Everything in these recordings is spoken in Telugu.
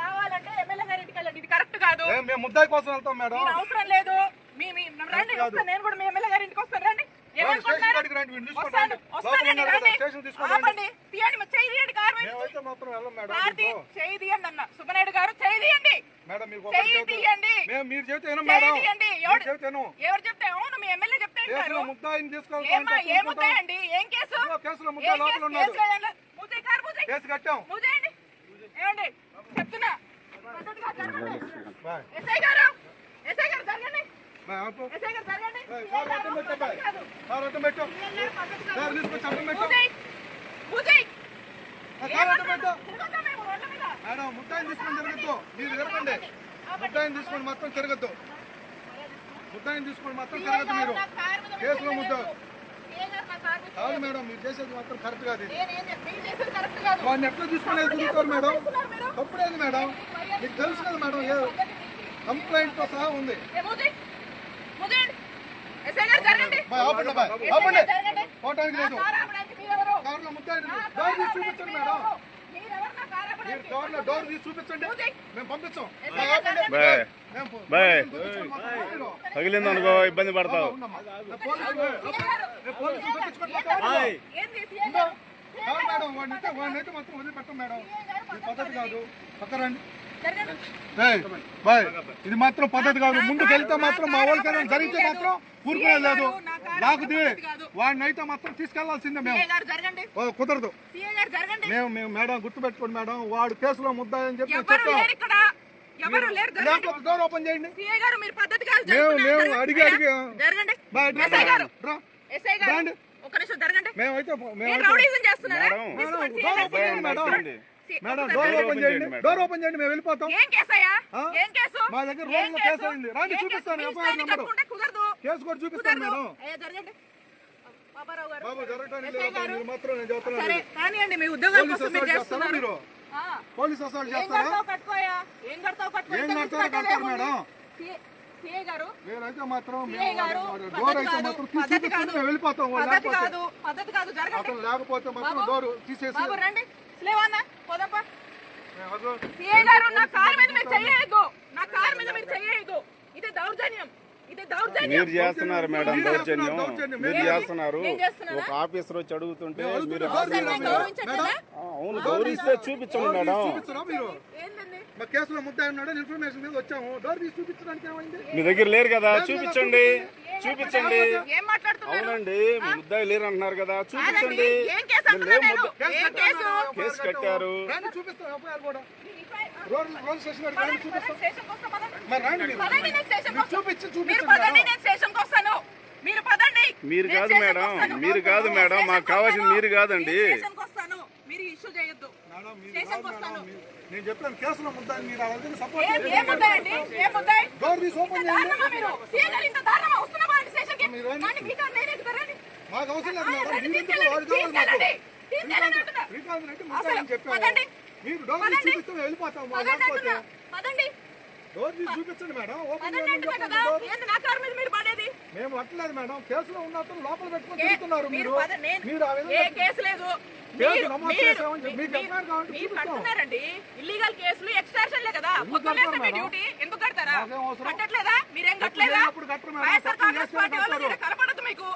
కావాలంటే ఎమ్మెల్యే గారి ఇంటికి వెళ్ళండి. ఇది కరెక్ట్ కాదు. మేము ముద్దాయి కోసం వెళ్తాం మేడం. అవసరం లేదు. రండి, నేను కూడా మీ ఎమ్మెల్యే గారి ఇంటికి వస్తాను. రండి. సుబ్బనాయుడు గారు చేయండి. మీరు చెప్తే ఎవరు చెప్తే అవును మీ ఎమ్మెల్యే చెప్తే ఏముంటాయండి? ఏం కేసు? ఏమండి చెప్తున్నా ఎస్ఐ గారు జరగండి. మేడం ముద్దాయిని తీసుకొని తిరగద్దు. మీరు తిరగండి. ముద్దాయిని తీసుకొని మొత్తం తిరగద్దు. మీరు కేసులో ముద్ద కాదు మేడం. మీరు చేసేది మాత్రం కరెక్ట్ కాదు. వాడిని ఎట్లా తీసుకునేది తిరుగుతారు మేడం? తప్పుడేది మేడం. మీకు తెలుసు కదా మేడం, కంప్లైంట్ తో సహా ఉంది. పోవటానికి లేదు. కారులో ముద్దాయిని డోర్ తీసి చూపించండి మేడం. మీరు కార్లో డోర్ తీసి చూపించండి, మేము పంపిస్తాం. తగిలింది అనుకో ఇబ్బంది పడతావు. మేడం వాడినైతే మాత్రం వదిలిపెట్టం మేడం. ఇది పద్ధతి కాదు. పక్కరండి. ఇది మాత్రం పద్ధతి కాదు. ముందుకు వెళ్తే మాత్రం మా వాళ్ళకైనా జరిగితే మాత్రం ఊరుకునే లేదు. లాగుది వాడినైతే మాత్రం తీసుకెళ్లాల్సిందే. మేము కుదరదు. మేము మేడం గుర్తుపెట్టుకోండి మేడం. వాడు కేసులో ముద్దాయని చెప్పి చెప్తాం. డోర్ ఓపెన్ చేయండి. మేము అడిగి మేమైతే మేడం డోర్ ఓపెన్ చేయండి. మేము వెళ్ళిపోతాం. మా దగ్గర రోజులో కేసు అయింది. రండి చూపిస్తాను. ఎఫ్ఐఆర్ నెంబర్ కేసు కూడా చూపిస్తాను మేడం. బాబు జరగడానికి మీరు మాత్రం నేను చెప్తున్నాను. మీరు పోలీస్ అసలు చేస్తారా? ఏం కడతారు మేడం? మేమైతే మాత్రం డోర్ అయితే మాత్రం చూపిస్తాను. మేము వెళ్ళిపోతాం. అతను లేకపోతే మాత్రం డోర్ తీసేసి మీరు చేస్తున్నారు మేడం దౌర్జన్యం. మీరు చేస్తున్నారు. ఒక ఆఫీసర్ వచ్చి అడుగుతుంటే మీరు అవును గౌరవిస్తే చూపించండి మేడం. కేసులో ముద్దాయి ఉన్నాడు ఇన్ఫర్మేషన్ మీద వచ్చాము. డోర్ తీసి చూపించడానికి ఏమైంది? మీ దగ్గర లేరు కదా, చూపించండి. అవునండి ముద్దాయి లేరు అంటున్నారు కదా, చూపించండి. కేసు కట్టారు. మీరు కాదు మేడం, మీరు కాదు మేడం. మాకు కావాల్సింది మీరు కాదండి. నేను చెప్పాను కేసులో ముద్దాయి. మీరు సపోర్ట్ డోర్ తీసి ఓపెన్ చేయండి. మాకు అవసరం లేదు మేడం. చెప్పాను మీరు డోర్ తీసి చూపిస్తే వెళ్ళిపోతాం. డోర్ తీసి చూపించండి మేడం. ఓపెన్ మేము అట్లేదు మేడం. కేసులో ఉన్న లోపల పెట్టుకుని తిరుగుతున్నారు. మీరు ఇల్లీగల్ కేసులు ఎక్స్ట్రాషన్ లే కదా. ఎందుకు కడతారా? కట్టట్లేదా? మీరేం కట్టలేదా? కనపడదు మీకు,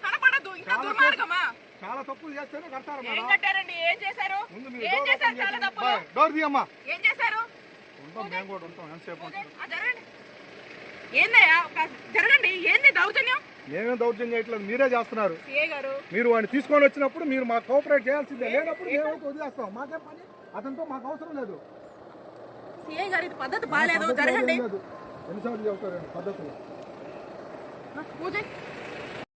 కనపడదు. ఇంకా దుర్మార్గమా? చాలా తప్పులు చేస్తేనే కడతారు. ఏం కట్టారండి? ఏం చేశారు? చాలా తప్పులు. డోర్ తీయమ్మా. ఏం చేశారు? మేము కూడా ఉంటాం. ఎంతసేపు ఏందయ్యా జరగండి. ఏంది దౌర్జన్యం? మేమేం దౌర్జన్యం చేయట్లేదు, మీరే చేస్తున్నారు. మీరు వాడిని తీసుకొని వచ్చినప్పుడు మీరు మాకు కోఆపరేట్ చేయాల్సిందే. లేనప్పుడు మేమైతే వదిలేస్తాం. మాకే పని అతనితో మాకు అవసరం లేదు. సిఐ గారు ఇది పద్ధతి బాగాలేదు. జరగండి. ఎన్నిసార్లు చెబుతారండి పద్ధతులు?